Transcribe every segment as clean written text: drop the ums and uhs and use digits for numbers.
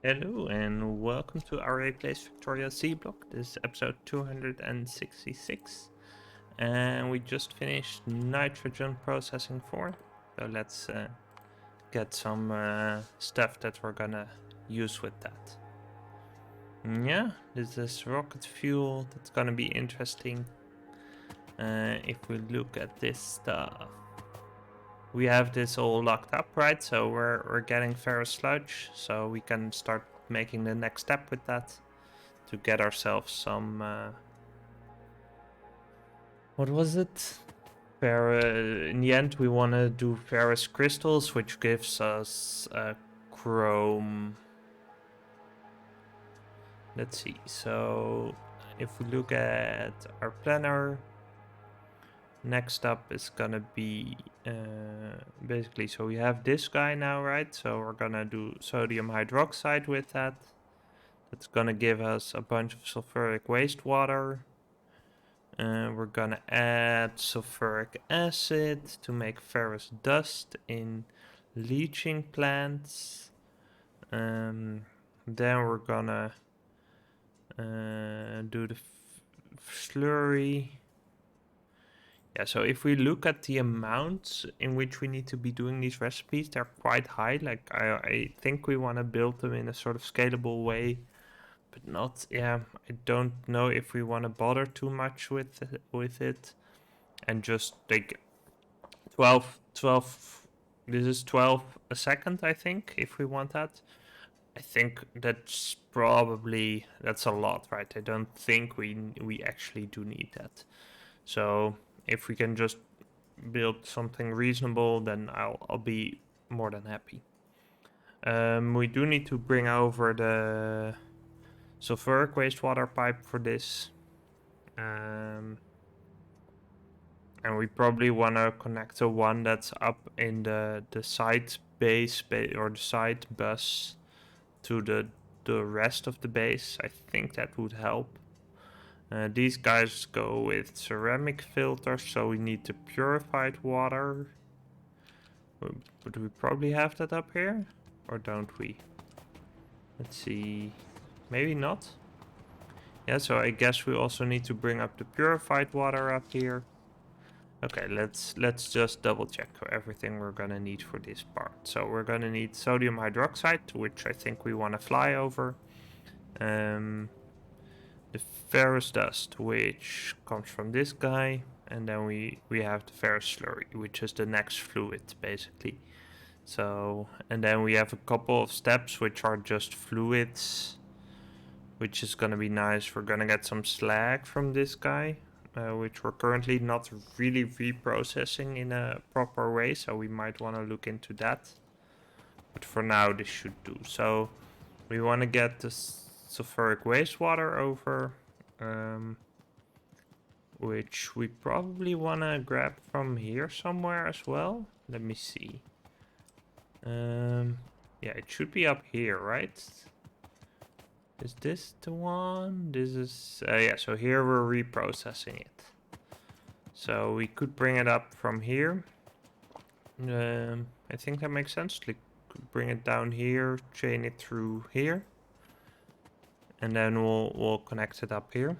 Hello and welcome to Aurei Plays Factorio Seablock. This is episode 266 and we just finished nitrogen processing 4. So let's get some stuff that we're gonna use with that. Yeah, this is rocket fuel. That's gonna be interesting. If we look at this stuff, we have this all locked up, right? So we're getting ferrous sludge, so we can start making the next step with that to get ourselves some what was it? In the end, we want to do ferrous crystals, which gives us chrome. Let's see. So if we look at our planner, next up is gonna be basically, so we have this guy now, right? So we're gonna do sodium hydroxide with that. That's gonna give us a bunch of sulfuric wastewater. We're gonna add sulfuric acid to make ferrous dust in leaching plants. Then we're gonna do the slurry. Yeah, so if we look at the amounts in which we need to be doing these recipes, they're quite high. Like I think we want to build them in a sort of scalable way, but not, yeah, I don't know if we want to bother too much with it and just like 12, this is 12 a second, I think, if we want that. I think that's a lot, right? I don't think we actually do need that. So if we can just build something reasonable, then I'll be more than happy. We do need to bring over the sulfuric wastewater pipe for this. And we probably want to connect the one that's up in the side base or the side bus to the rest of the base. I think that would help. These guys go with ceramic filters, so we need the purified water. But we probably have that up here? Or don't we? Let's see. Maybe not. Yeah, so I guess we also need to bring up the purified water up here. Okay, let's just double check everything we're gonna need for this part. So we're gonna need sodium hydroxide, which I think we want to fly over. The ferrous dust, which comes from this guy, and then we have the ferrous slurry, which is the next fluid basically. So, and then we have a couple of steps which are just fluids, which is gonna be nice. We're gonna get some slag from this guy, which we're currently not really reprocessing in a proper way, so we might want to look into that. But for now, this should do. So we want to get the sulfuric wastewater over, which we probably want to grab from here somewhere as well. Let me see. Yeah, it should be up here, right? Is this the one? This is, yeah, so here we're reprocessing it. So we could bring it up from here. I think that makes sense. Like, bring it down here, chain it through here. And then we'll connect it up here.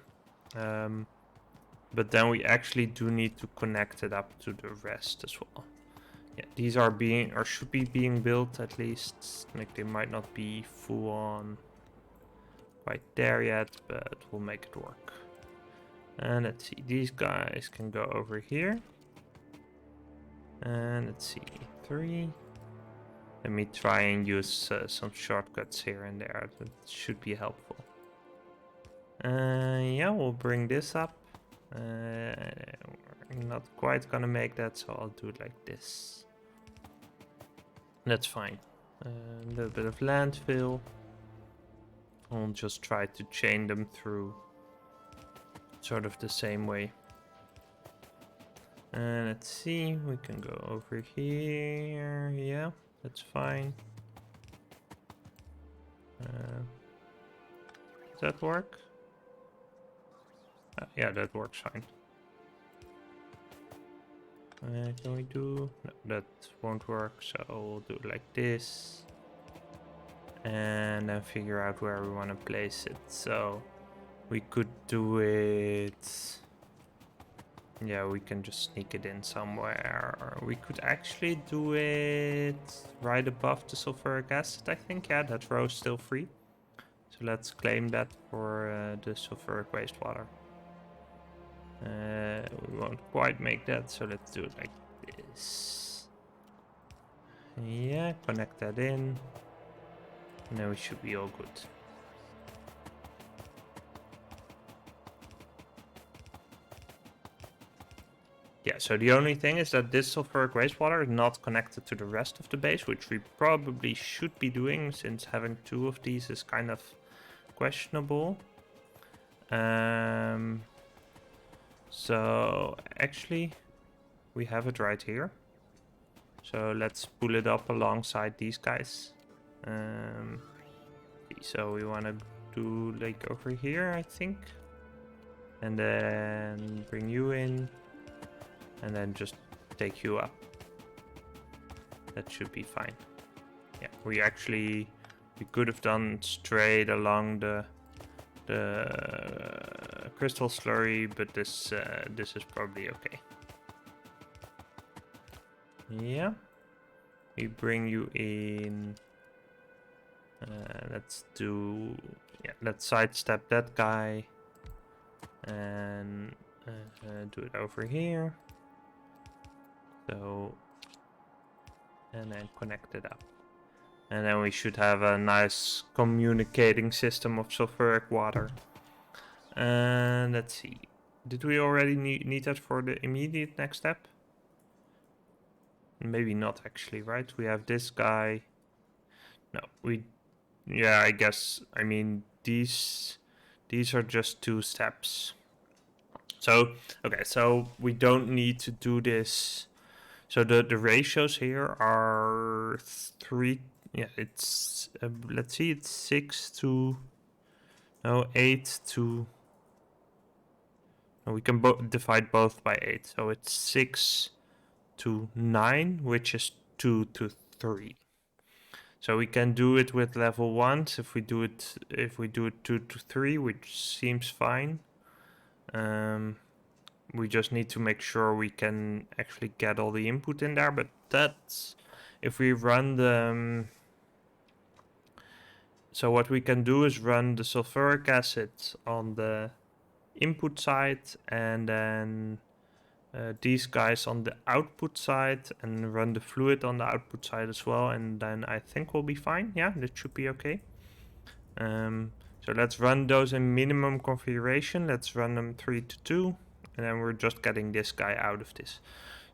But then we actually do need to connect it up to the rest as well. Yeah, these are being, or should be being built at least. Like, they might not be full on quite there yet, but we'll make it work. And let's see, these guys can go over here. And let's see, 3. Let me try and use some shortcuts here and there. That should be helpful. Yeah, we'll bring this up. We're not quite gonna make that, so I'll do it like this. That's fine. A little bit of landfill. I'll just try to chain them through sort of the same way. And let's see, we can go over here. Yeah, that's fine. Does that work? Yeah, that works fine. Can we do... No, that won't work, so we'll do it like this. and then figure out where we want to place it. So we could do it. Yeah, we can just sneak it in somewhere. Or we could actually do it right above the sulfuric acid, I think. Yeah, that row is still free. So let's claim that for the sulfuric wastewater. We won't quite make that, so let's do it like this. Yeah, connect that in. And then we should be all good. Yeah, so the only thing is that this sulfuric wastewater is not connected to the rest of the base, which we probably should be doing, since having two of these is kind of questionable. So actually, we have it right here. So let's pull it up alongside these guys. So we want to do like over here, I think. And then bring you in. And then just take you up. That should be fine. Yeah, we could have done straight along the crystal slurry, but this is probably okay. Yeah, we bring you in. Let's sidestep that guy and do it over here. So, and then connect it up. And then we should have a nice communicating system of sulfuric water. And let's see. Did we already need that for the immediate next step? Maybe not actually, right? We have this guy. No, yeah, I guess. I mean, these are just 2 steps. So, okay, so we don't need to do this. So the ratios here are 3. Yeah, it's let's see, it's 6 to 8 to. No, we can divide both by 8. So it's 6 to 9, which is 2 to 3. So we can do it with level 1s if we do it 2 to 3, which seems fine. We just need to make sure we can actually get all the input in there, but that's if we run the so what we can do is run the sulfuric acid on the input side, and then these guys on the output side, and run the fluid on the output side as well, and then I think we'll be fine. Yeah, that should be okay. So let's run those in minimum configuration. Let's run them 3 to 2, and then we're just getting this guy out of this.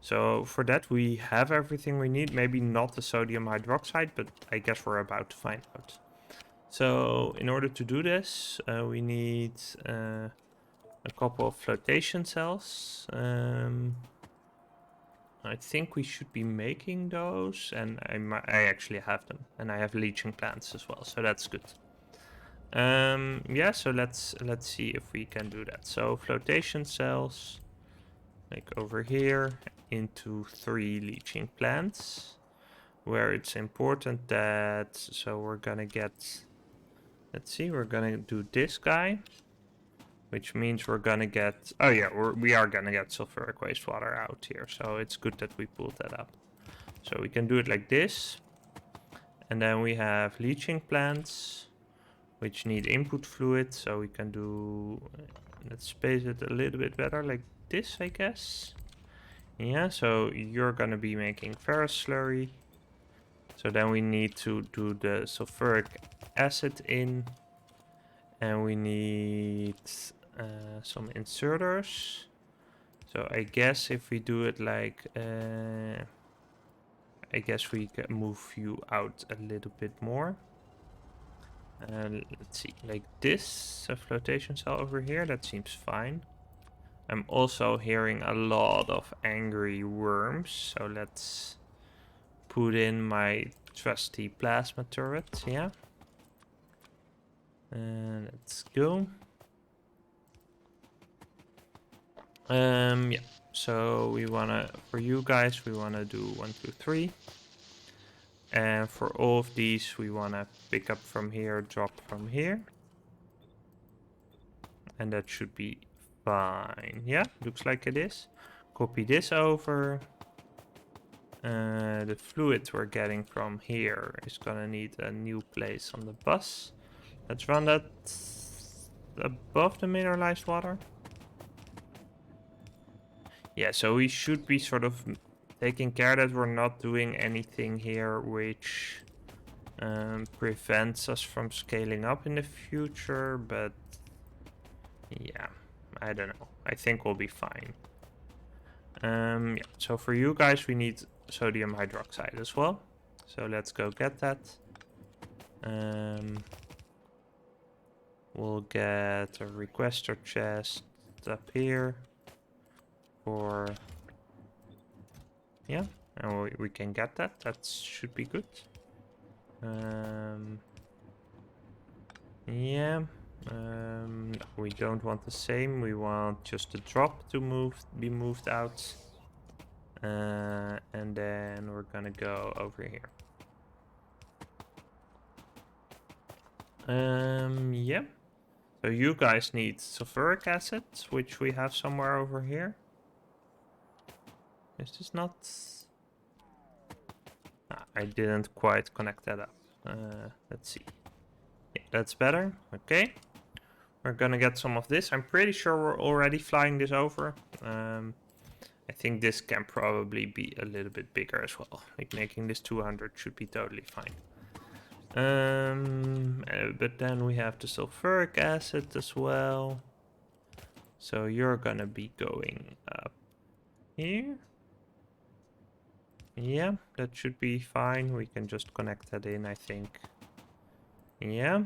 So for that we have everything we need. Maybe not the sodium hydroxide, but I guess we're about to find out. So in order to do this, we need a couple of flotation cells. I think we should be making those, and I actually have them, and I have leaching plants as well, so that's good. Yeah, so let's see if we can do that. So flotation cells, like over here, into 3 leaching plants, where it's important that, so we're gonna get, let's see, we're gonna do this guy, which means we're gonna get, oh yeah, we are gonna get sulfuric wastewater out here, so it's good that we pulled that up. So we can do it like this, and then we have leaching plants, which need input fluid, so we can do, let's space it a little bit better, like this, I guess. Yeah, so you're gonna be making ferrous slurry. So then we need to do the sulfuric acid in, and we need some inserters. So I guess if we do it like, I guess we can move you out a little bit more. Let's see, like this, a flotation cell over here, that seems fine. I'm also hearing a lot of angry worms, so let's put in my trusty plasma turret, yeah. And let's go. Yeah, so we wanna, for you guys, we wanna do 1, 2, 3. And for all of these, we want to pick up from here, drop from here. And that should be fine. Yeah, looks like it is. Copy this over. The fluid we're getting from here is gonna need a new place on the bus. Let's run that above the mineralized water. Yeah, so we should be sort of taking care that we're not doing anything here which prevents us from scaling up in the future, but yeah, I don't know. I think we'll be fine. Yeah, so for you guys, we need sodium hydroxide as well. So let's go get that. We'll get a requester chest up here for, yeah, and we can get that. That should be good. Yeah. No, we don't want the same. We want just the drop to be moved out. And then we're gonna go over here. Yeah. So you guys need sulfuric acid, which we have somewhere over here. Is this not? I didn't quite connect that up. Let's see. Yeah, that's better. Okay. We're gonna get some of this. I'm pretty sure we're already flying this over. I think this can probably be a little bit bigger as well. Like making this 200 should be totally fine. But then we have the sulfuric acid as well. So you're gonna be going up here. Yeah, that should be fine. We can just connect that in, I think. Yeah,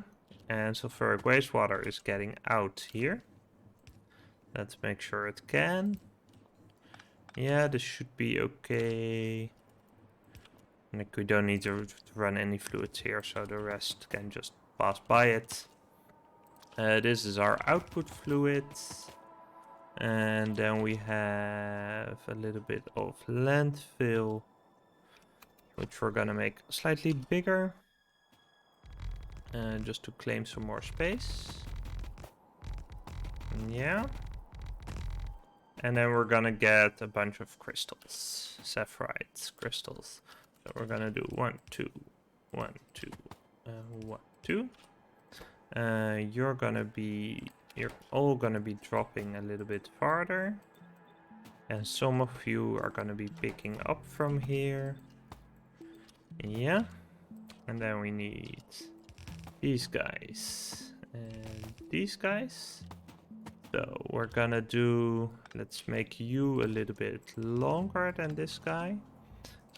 and sulfuric wastewater is getting out here. Let's make sure it can. Yeah, this should be okay. Like, we don't need to run any fluids here, so the rest can just pass by it. This is our output fluid. And then we have a little bit of landfill, which we're gonna make slightly bigger. Just to claim some more space. Yeah. And then we're gonna get a bunch of crystals, sapphire crystals. So we're gonna do 1, 2, 1, 2, 1, 2. You're all gonna be dropping a little bit farther. And some of you are gonna be picking up from here. Yeah. And then we need these guys and these guys. So we're gonna do, let's make you a little bit longer than this guy.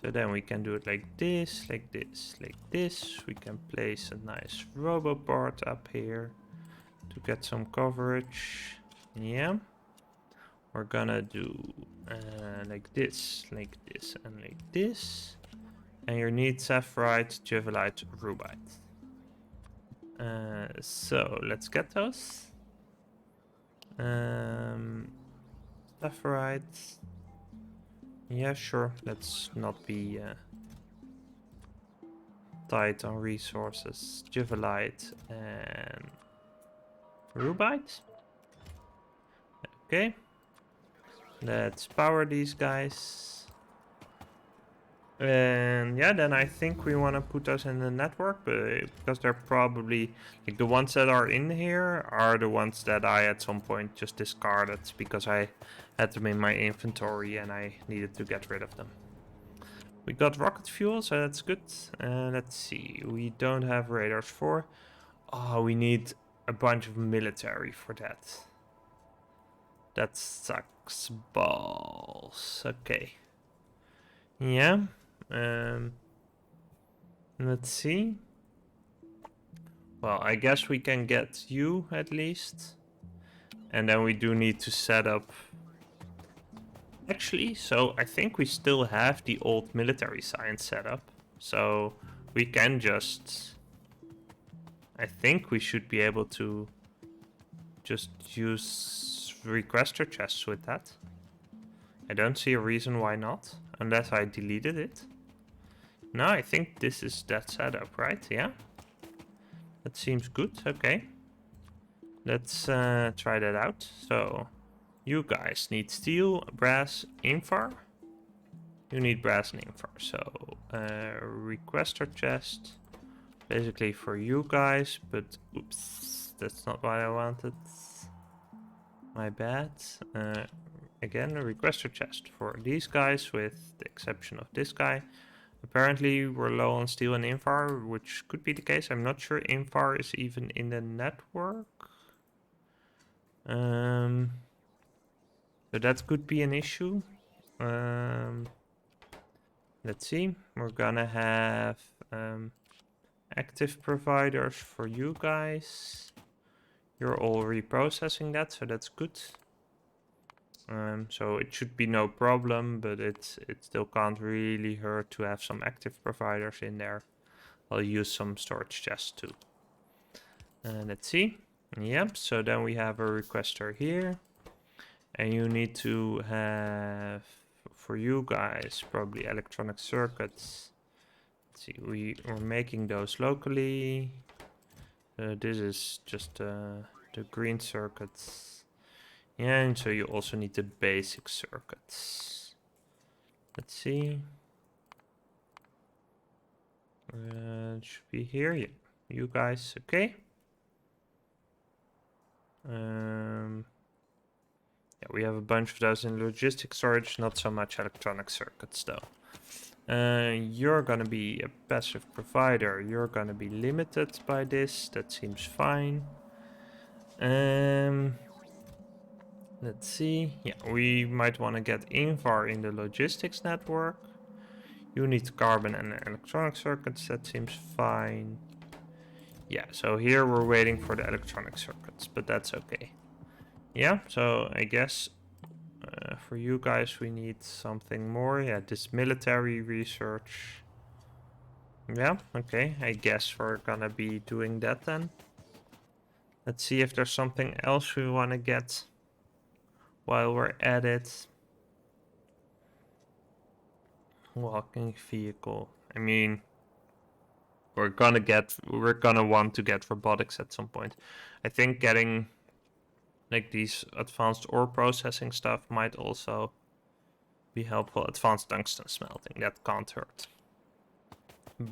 So then we can do it like this, like this, like this. We can place a nice roboboard up here to get some coverage. Yeah. We're gonna do like this, and like this. And you need sapphirite, javelite, rubite. So let's get those. Sapphirite. Yeah, sure. Let's not be tight on resources. Javelite and rubite. Okay. Let's power these guys. And yeah, then I think we want to put those in the network, but because they're probably like the ones that are in here are the ones that I at some point just discarded because I had them in my inventory and I needed to get rid of them. We got rocket fuel, so that's good. Let's see, we don't have radars for. Oh, we need a bunch of military for that. That sucks balls. Okay. Yeah. Let's see. Well, I guess we can get you at least. And then we do need to set up. Actually, so I think we still have the old military science set up. So we can just. I think we should be able to just use requester chests with that. I don't see a reason why not, unless I deleted it. No, I think this is that setup, right? Yeah. That seems good. Okay. Let's try that out. So, you guys need steel, brass, infar. You need brass and infar. So, requester chest. Basically for you guys, but oops, that's not what I wanted. My bad. Again, a requester chest for these guys, with the exception of this guy. Apparently, we're low on steel and infar, which could be the case. I'm not sure infar is even in the network. So that could be an issue. Let's see. We're gonna have active providers for you guys. You're all reprocessing that, so that's good. So it should be no problem, but it still can't really hurt to have some active providers in there. I'll use some storage chests too. Let's see. Yep, so then we have a requester here. And you need to have, for you guys, probably electronic circuits. Let's see, we're making those locally. This is just the green circuits. Yeah, and so you also need the basic circuits. Let's see. It should be here. Yeah. You guys, okay? Yeah, we have a bunch of those in logistics storage, not so much electronic circuits though. You're gonna be a passive provider. You're gonna be limited by this. That seems fine. Let's see. Yeah, we might want to get infar in the logistics network. You need carbon and electronic circuits. That seems fine. Yeah, so here we're waiting for the electronic circuits, but that's okay. Yeah, so I guess for you guys we need something more. Yeah, this military research. Yeah, okay, I guess we're gonna be doing that then. Let's see if there's something else we want to get while we're at it. Walking vehicle. I mean, we're gonna want to get robotics at some point. I think getting like these advanced ore processing stuff might also be helpful. Advanced tungsten smelting, that can't hurt.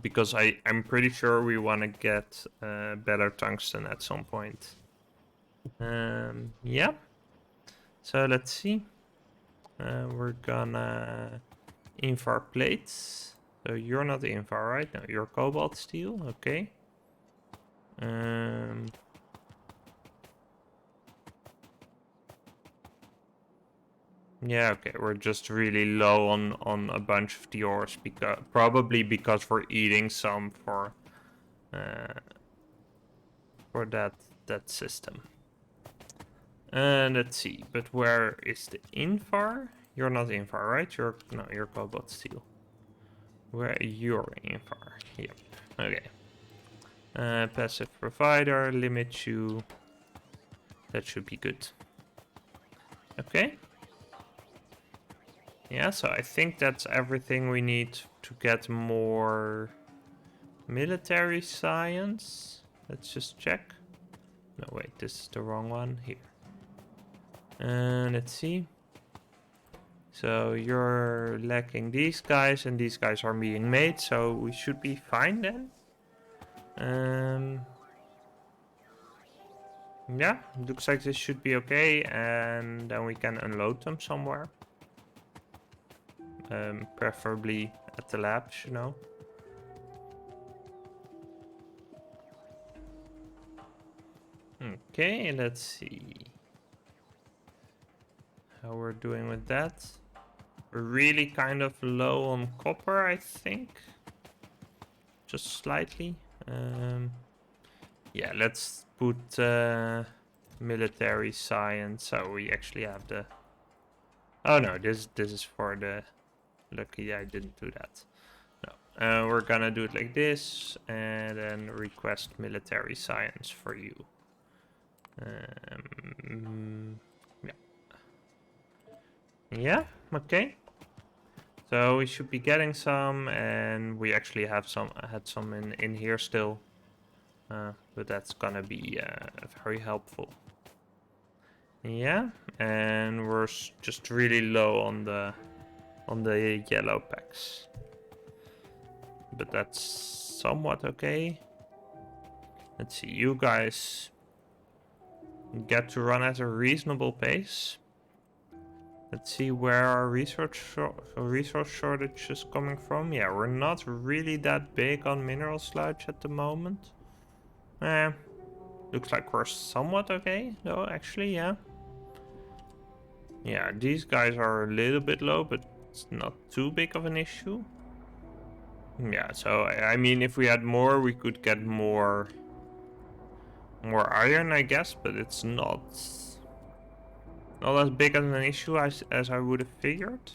Because I'm pretty sure we want to get better tungsten at some point. Yeah. So let's see. We're gonna infar plates. So you're not infar, right? No, you're cobalt steel. Okay. Yeah, okay, we're just really low on a bunch of the ores, probably because we're eating some for that system. And let's see, but where is the infar? You're not infar, right? You're cobalt steel. Where you're infar? Yep. Okay. Passive provider, limit you. That should be good. Okay. Yeah, so I think that's everything we need to get more military science. Let's just check. No, wait, this is the wrong one. Here. Let's see. So you're lacking these guys, and these guys are being made, so we should be fine then. Yeah, looks like this should be okay, and then we can unload them somewhere. Preferably at the labs, you know. Okay, let's see how we're doing with that. We're really kind of low on copper, I think. Just slightly. Yeah, let's put military science, so we actually have the... Oh no, this is for the... Lucky I didn't do that. No, we're gonna do it like this, and then request military science for you. Yeah. Yeah, okay. So we should be getting some, and we actually had some in here still. But that's gonna be very helpful. Yeah, and we're just really low on the yellow packs. But that's somewhat okay. Let's see, you guys get to run at a reasonable pace. Let's see where our resource shortage is coming from. Yeah, we're not really that big on mineral sludge at the moment. Looks like we're somewhat okay, though, actually, yeah. Yeah, these guys are a little bit low, but it's not too big of an issue. Yeah, so, I mean, if we had more, we could get more iron, I guess, but it's not as big as an issue as I would have figured.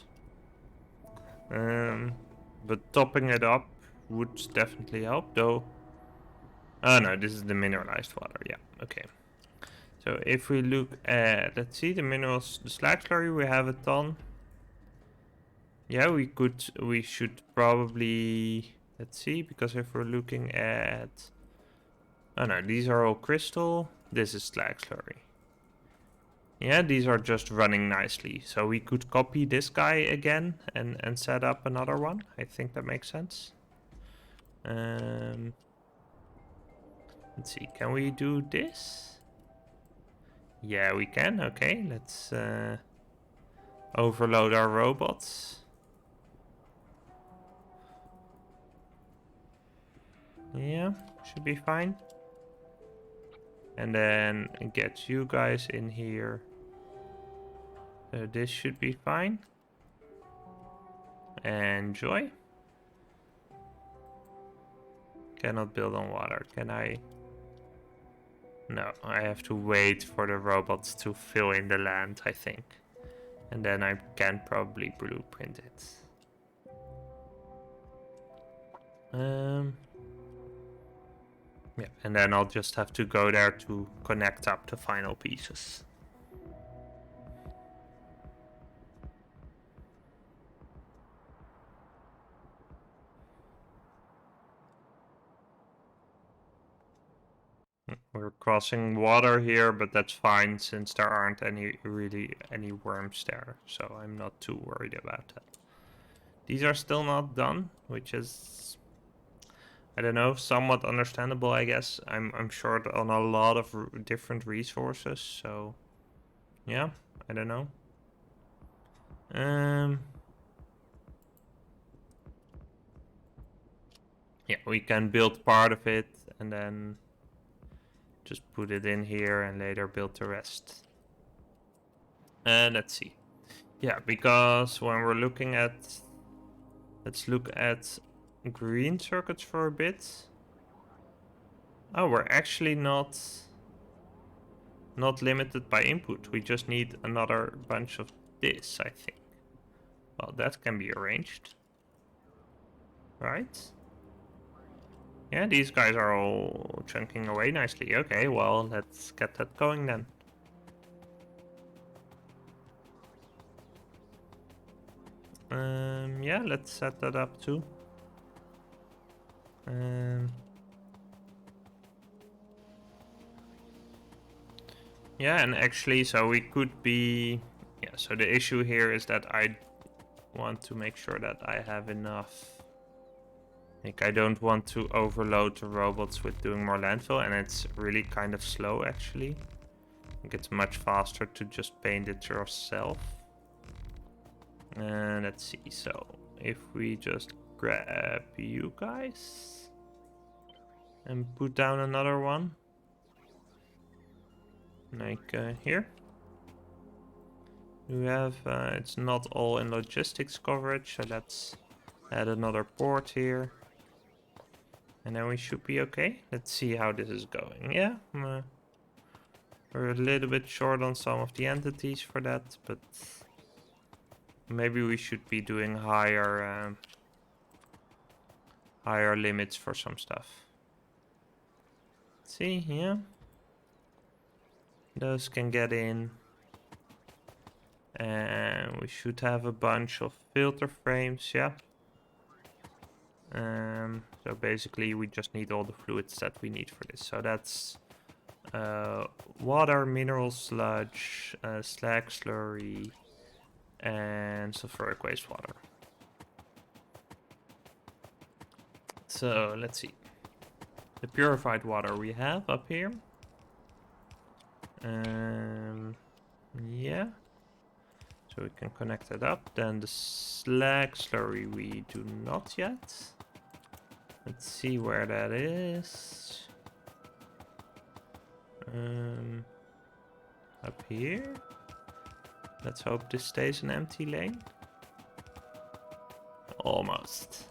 But topping it up would definitely help, though. Oh no, this is the mineralized water, yeah, okay. So if we look at, let's see, the minerals, the slag slurry, we have a ton. Yeah, we should probably, let's see, because if we're looking at, oh no, these are all crystal, this is slag slurry. Yeah, these are just running nicely. So we could copy this guy again and set up another one. I think that makes sense. Let's see, can we do this? Yeah, we can. Okay, let's overload our robots. Yeah, should be fine. And then get you guys in here. So this should be fine. Enjoy. Cannot build on water. Can I? No, I have to wait for the robots to fill in the land, I think. And then I can probably blueprint it. Yeah, and then I'll just have to go there to connect up the final pieces. We're crossing water here, but that's fine since there aren't really any worms there, so I'm not too worried about that. These are still not done, which is, I don't know, somewhat understandable, I guess. I'm short on a lot of different resources, so yeah, I don't know. Yeah, we can build part of it and then just put it in here and later build the rest. And let's see. Yeah, because when we're looking at, let's look at green circuits for a bit. Oh, we're actually not limited by input. We just need another bunch of this, I think. Well, that can be arranged. Right? Yeah, these guys are all chunking away nicely. Okay, well, let's get that going then. Yeah, let's set that up too. Yeah, and actually, so we could be... Yeah, so the issue here is that I want to make sure that I have enough. Like, I don't want to overload the robots with doing more landfill, and it's really kind of slow, actually. I think it's much faster to just paint it yourself. And let's see, so if we just grab you guys and put down another one, like here. We have, it's not all in logistics coverage, so let's add another port here. And then we should be okay. Let's see how this is going. Yeah, we're a little bit short on some of the entities for that, but maybe we should be doing higher limits for some stuff. Let's see, yeah. Those can get in. And we should have a bunch of filter frames, yeah. So basically we just need all the fluids that we need for this. So that's water, mineral sludge, slag slurry, and sulfuric wastewater. So let's see. The purified water we have up here. Yeah. So we can connect it up. Then the slag slurry we do not yet. Let's see where that is. Up here. Let's hope this stays an empty lane. Almost.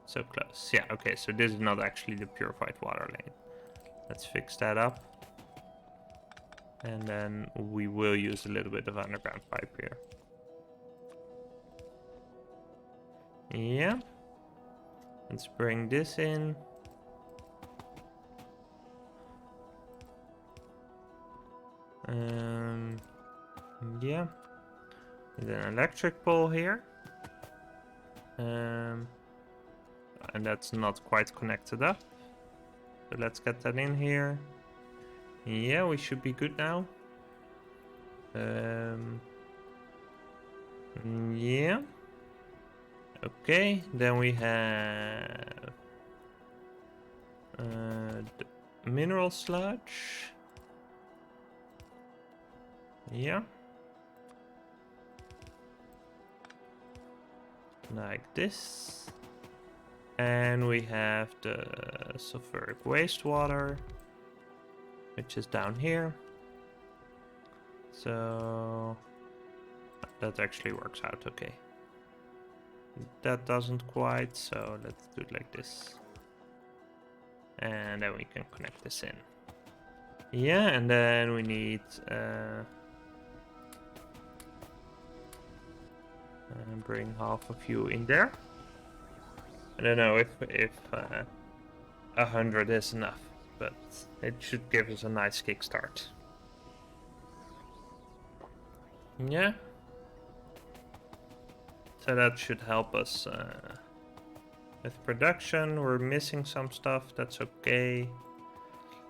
So close. Yeah, okay, so this is not actually the purified water lane. Let's fix that up. And then we will use a little bit of underground pipe here. Yeah. Let's bring this in. Yeah. And then electric pole here. And that's not quite connected up. So let's get that in here. Yeah, we should be good now. Yeah. Okay, then we have the mineral sludge. Yeah. Like this. And we have the sulfuric wastewater, which is down here. So that actually works out okay. That doesn't quite, so let's do it like this. And then we can connect this in. Yeah, and then we need bring half of you in there. I don't know if 100 is enough, but it should give us a nice kickstart. Yeah. So that should help us with production. We're missing some stuff, that's okay.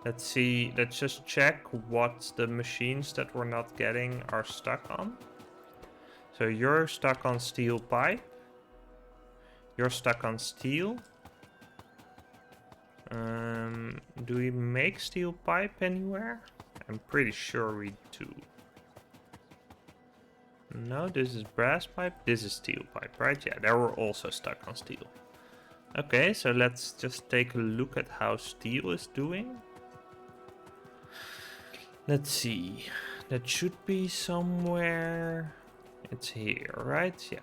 Let's see, let's just check what the machines that we're not getting are stuck on. So you're stuck on steel pipe. You're stuck on steel. Do we make steel pipe anywhere? I'm pretty sure we do. No, this is brass pipe. This is steel pipe, right? Yeah, they were also stuck on steel. Okay, so let's just take a look at how steel is doing. Let's see. That should be somewhere. It's here, right? Yeah.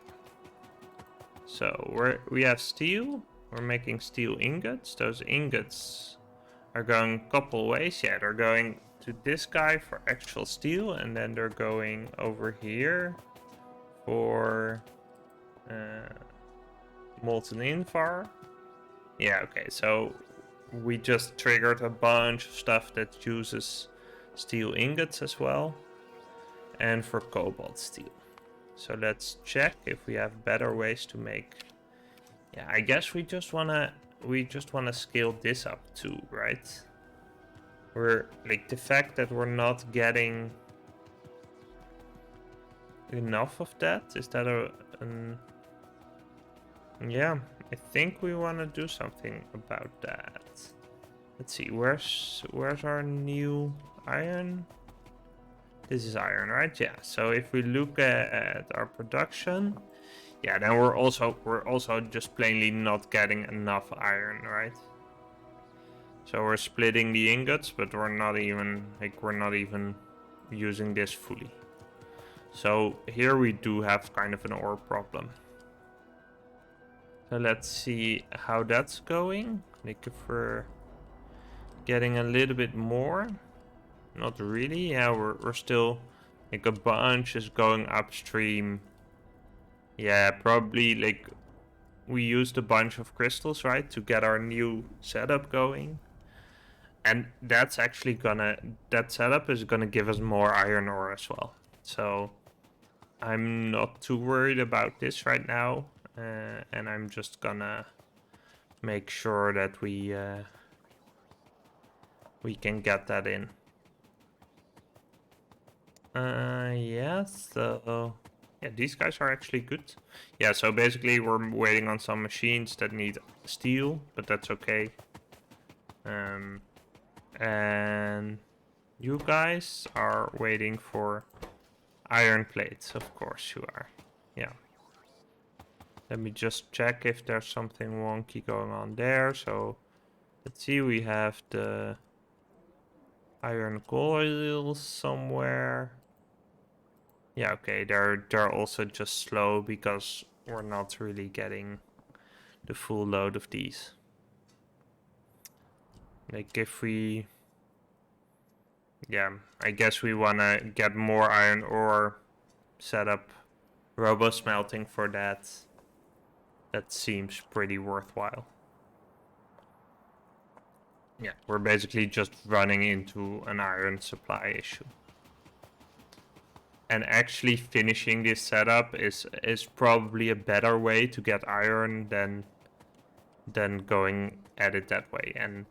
So we have steel. We're making steel ingots. Those ingots are going a couple ways. Yeah, they're going to this guy for actual steel, and then they're going over here for molten invar. Yeah, okay, so we just triggered a bunch of stuff that uses steel ingots as well, and for cobalt steel. So let's check if we have better ways to make. Yeah, I guess we just wanna scale this up too, right? We're like, the fact that we're not getting enough of that, is that yeah, I think we want to do something about that. Let's see, where's our new iron? This is iron, right? Yeah, so if we look at our production, yeah, then we're also just plainly not getting enough iron, right? So we're splitting the ingots, but we're not even using this fully. So here we do have kind of an ore problem. So let's see how that's going. Like if we're getting a little bit more. Not really. Yeah, we're still, like, a bunch is going upstream. Yeah, probably like we used a bunch of crystals, right, to get our new setup going. And that's actually that setup is gonna give us more iron ore as well. So I'm not too worried about this right now, and I'm just gonna make sure that we can get that in. Yeah, so yeah, these guys are actually good. Yeah, so basically we're waiting on some machines that need steel, but that's okay. And you guys are waiting for iron plates, of course you are. Yeah. Let me just check if there's something wonky going on there. So let's see, we have the iron coils somewhere. Yeah, okay, they're also just slow because we're not really getting the full load of these. Like if we, yeah, I guess we wanna get more iron ore, set up robo smelting for that. That seems pretty worthwhile. Yeah, we're basically just running into an iron supply issue. And actually finishing this setup is probably a better way to get iron than going at it that way. And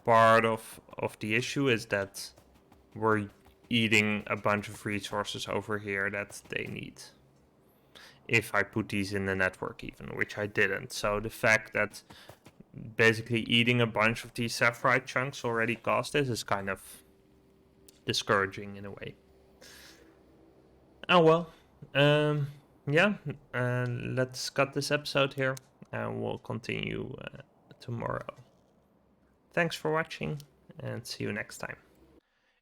part of the issue is that we're eating a bunch of resources over here that they need. If I put these in the network even, which I didn't. So the fact that basically eating a bunch of these sapphire chunks already cost this is kind of discouraging in a way. Oh well. Yeah, let's cut this episode here and we'll continue tomorrow. Thanks for watching and see you next time.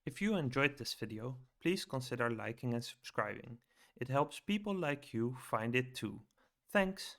If you enjoyed this video, please consider liking and subscribing. It helps people like you find it too. Thanks!